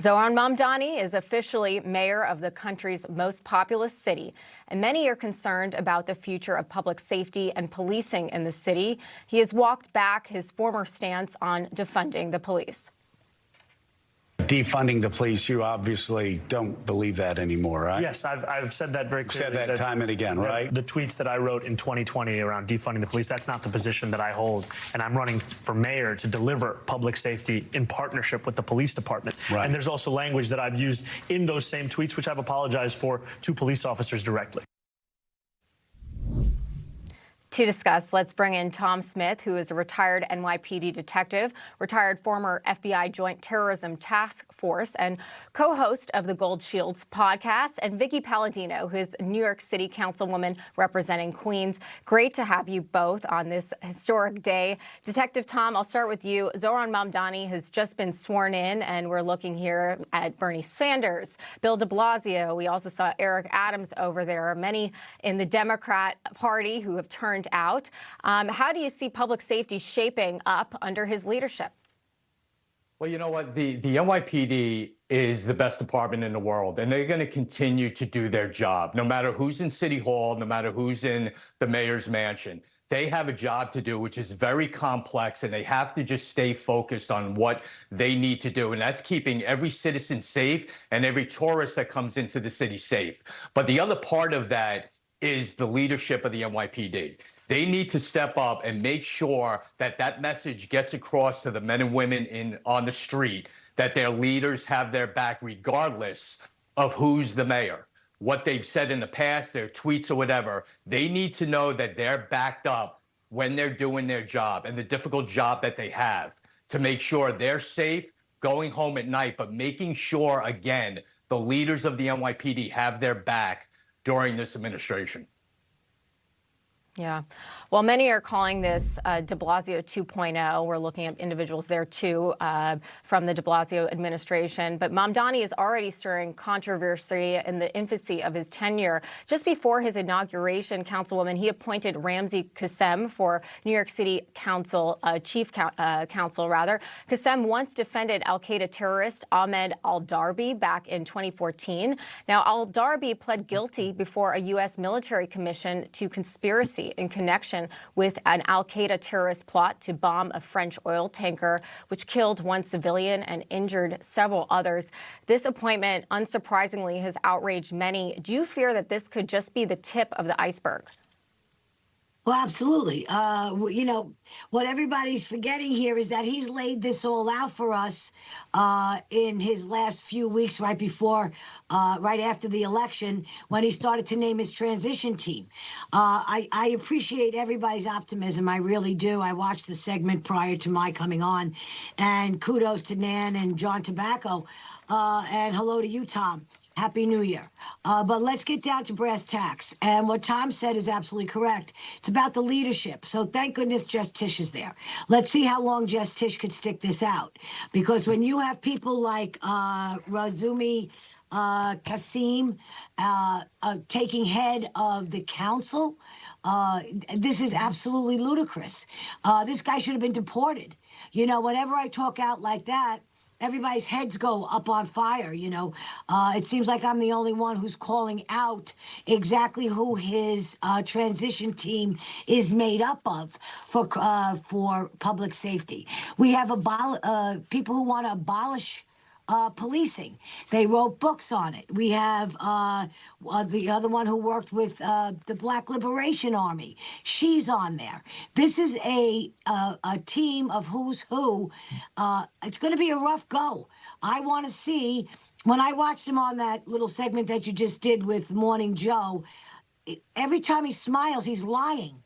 Zohran Mamdani is officially mayor of the country's most populous city, and many are concerned about the future of public safety and policing in the city. He has walked back his former stance on defunding the police. Defunding the police, you obviously don't believe that anymore, right? Yes, I've said that very clearly. Said that time and again, right? The tweets that I wrote in 2020 around defunding the police, that's not the position that I hold. And I'm running for mayor to deliver public safety in partnership with the police department. Right. And there's also language that I've used in those same tweets, which I've apologized for to police officers directly. To discuss, let's bring in Tom Smith, who is a retired NYPD detective, retired former FBI Joint Terrorism Task Force, and co-host of the Gold Shields podcast, and Vickie Paladino, who is a New York City Councilwoman representing Queens. Great to have you both on this historic day. Detective Tom, I'll start with you. Zohran Mamdani has just been sworn in, and we're looking here at Bernie Sanders, Bill de Blasio. We also saw Eric Adams over there, many in the Democrat Party who have turned out. How do you see public safety shaping up under his leadership? Well, you know what? The NYPD is the best department in the world, and they're going to continue to do their job, no matter who's in City Hall, no matter who's in the mayor's mansion. They have a job to do, which is very complex, and they have to just stay focused on what they need to do, and that's keeping every citizen safe and every tourist that comes into the city safe. But the other part of that is the leadership of the NYPD. They need to step up and make sure that that message gets across to the men and women on the street, that their leaders have their back regardless of who's the mayor. What they've said in the past, their tweets or whatever, they need to know that they're backed up when they're doing their job and the difficult job that they have to make sure they're safe going home at night, but making sure, again, the leaders of the NYPD have their back during this administration. Yeah. Well, many are calling this de Blasio 2.0. We're looking at individuals there, too, from the de Blasio administration. But Mamdani is already stirring controversy in the infancy of his tenure. Just before his inauguration, Councilwoman, he appointed Ramzi Qassem for New York City Council, Chief Counsel, rather. Qassem once defended al-Qaeda terrorist Ahmed al-Darbi back in 2014. Now, al-Darbi pled guilty before a U.S. military commission to conspiracy in connection with an al-Qaeda terrorist plot to bomb a French oil tanker, which killed one civilian and injured several others. This appointment, unsurprisingly, has outraged many. Do you fear that this could just be the tip of the iceberg? Well, absolutely. You know, what everybody's forgetting here is that he's laid this all out for us in his last few weeks right after the election, when he started to name his transition team. I appreciate everybody's optimism. I really do. I watched the segment prior to my coming on, and kudos to Nan and John Tobacco, and hello to you, Tom. Happy New Year. But let's get down to brass tacks. And what Tom said is absolutely correct. It's about the leadership. So thank goodness Jess Tisch is there. Let's see how long Jess Tisch could stick this out. Because when you have people like Razumi Qasim taking head of the council, this is absolutely ludicrous. This guy should have been deported. You know, whenever I talk out like that, everybody's heads go up on fire, you know. It seems like I'm the only one who's calling out exactly who his transition team is made up of for public safety. We have people who want to abolish policing. They wrote books on it. We have the other one who worked with the Black Liberation Army. She's on there. This is a team of who's who. It's going to be a rough go. I want to see, when I watched him on that little segment that you just did with Morning Joe, every time he smiles, he's lying.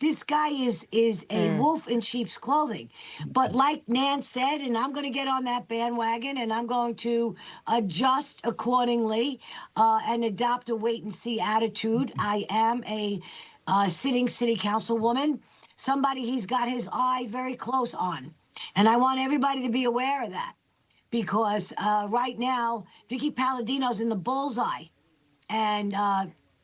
This guy is a wolf in sheep's clothing. But like Nan said, and I'm going to get on that bandwagon, and I'm going to adjust accordingly and adopt a wait-and-see attitude. I am a sitting city councilwoman, somebody he's got his eye very close on. And I want everybody to be aware of that, because right now, Vickie Paladino's in the bullseye. And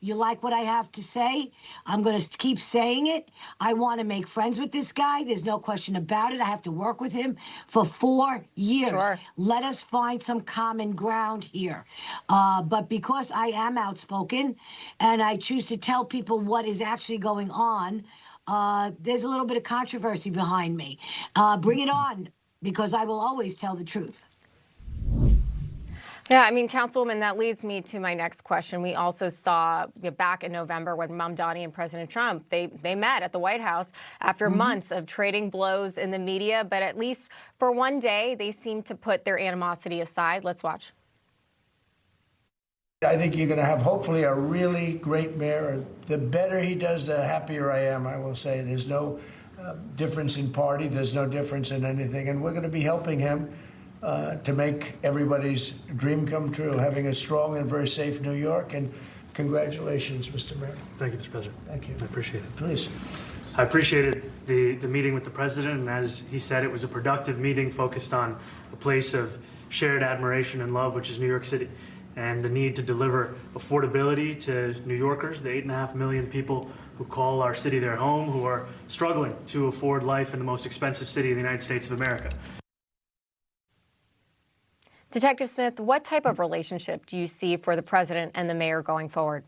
You like what I have to say? I'm going to keep saying it. I want to make friends with this guy. There's no question about it. I have to work with him for 4 years. Sure. Let us find some common ground here. But because I am outspoken and I choose to tell people what is actually going on, there's a little bit of controversy behind me. Bring it on, because I will always tell the truth. Yeah, I mean, Councilwoman, that leads me to my next question. We also saw back in November when Mamdani and President Trump, they met at the White House after months of trading blows in the media. But at least for one day, they seemed to put their animosity aside. Let's watch. I think you're going to have, hopefully, a really great mayor. The better he does, the happier I am, I will say. There's no difference in party. There's no difference in anything. And we're going to be helping him to make everybody's dream come true, having a strong and very safe New York. And congratulations, Mr. Mayor. Thank you, Mr. President. Thank you. I appreciate it. Please. I appreciated the meeting with the president, and as he said, it was a productive meeting focused on a place of shared admiration and love, which is New York City, and the need to deliver affordability to New Yorkers, the 8.5 million people who call our city their home, who are struggling to afford life in the most expensive city in the United States of America. Detective Smith, what type of relationship do you see for the president and the mayor going forward?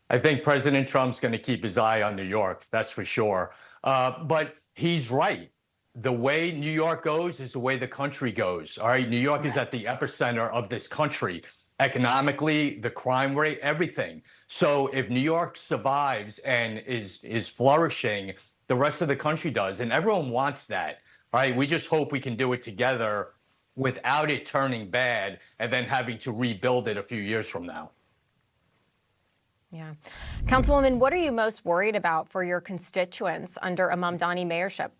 I think President Trump's going to keep his eye on New York, that's for sure. But he's right. The way New York goes is the way the country goes. All right. New York is at the epicenter of this country, economically, the crime rate, everything. So if New York survives and is flourishing, the rest of the country does. And everyone wants that. All right. We just hope we can do it together without it turning bad and then having to rebuild it a few years from now. Yeah. Councilwoman, what are you most worried about for your constituents under a Mamdani mayorship?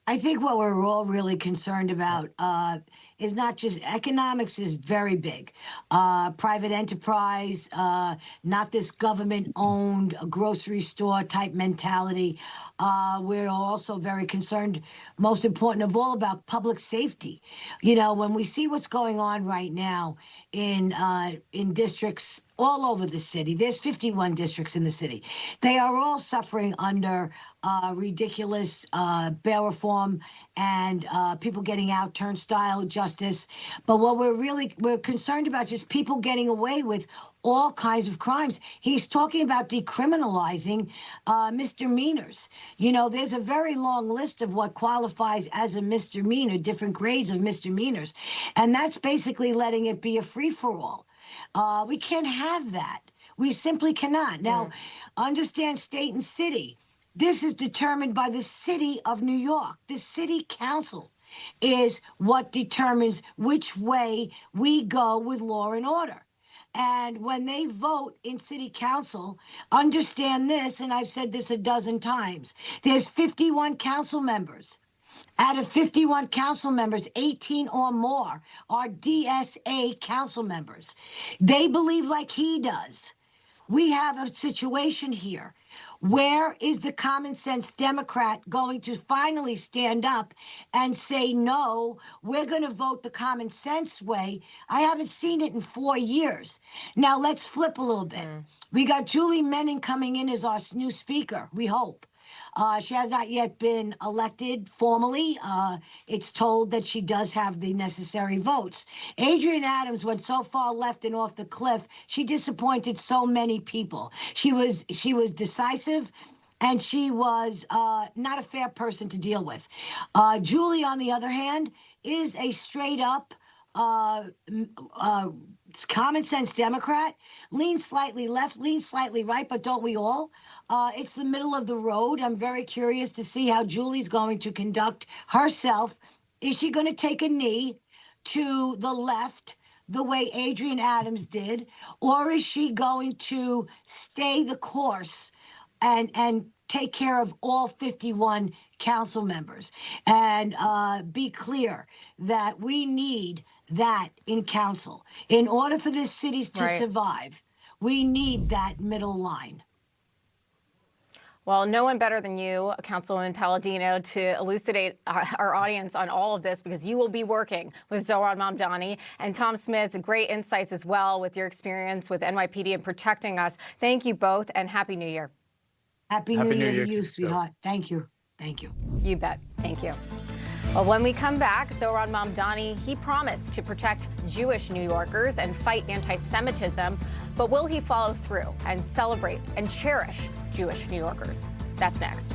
I think what we're all really concerned about is not just economics is very big. Private enterprise, not this government-owned grocery store type mentality. We're also very concerned, most important of all, about public safety. You know, when we see what's going on right now in districts all over the city, there's 51 districts in the city. They are all suffering under ridiculous bail reform and people getting out, turnstile justice. But what we're concerned about just people getting away with all kinds of crimes. He's talking about decriminalizing misdemeanors. You know, there's a very long list of what qualifies as a misdemeanor, different grades of misdemeanors. And that's basically letting it be a free-for-all. We can't have that. We simply cannot. Now, understand state and city. This is determined by the city of New York. The city council is what determines which way we go with law and order. And when they vote in city council, understand this, and I've said this a dozen times, there's 51 council members. Out of 51 council members, 18 or more are DSA council members. They believe like he does. We have a situation here. Where is the common sense Democrat going to finally stand up and say, no, we're going to vote the common sense way? I haven't seen it in 4 years. Now, let's flip a little bit. We got Julie Menin coming in as our new speaker, we hope. She has not yet been elected formally. It's told that she does have the necessary votes. Adrienne Adams went so far left and off the cliff. She disappointed so many people. She was decisive, and she was not a fair person to deal with. Julie, on the other hand, is a straight up common sense Democrat, leans slightly left, leans slightly right, but don't we all? It's the middle of the road. I'm very curious to see how Julie's going to conduct herself. Is she going to take a knee to the left the way Adrienne Adams did, or is she going to stay the course and take care of all 51 council members and be clear that we need that in council. In order for this city to survive, we need that middle line. Well, no one better than you, Councilwoman Paladino, to elucidate our audience on all of this, because you will be working with Zohran Mamdani. And Tom Smith, great insights as well with your experience with NYPD and protecting us. Thank you both, and Happy New Year. Happy New Year to you, sweetheart. Thank you. Thank you. You bet. Thank you. Well, when we come back, Zohran Mamdani, he promised to protect Jewish New Yorkers and fight anti-Semitism, but will he follow through and celebrate and cherish Jewish New Yorkers? That's next.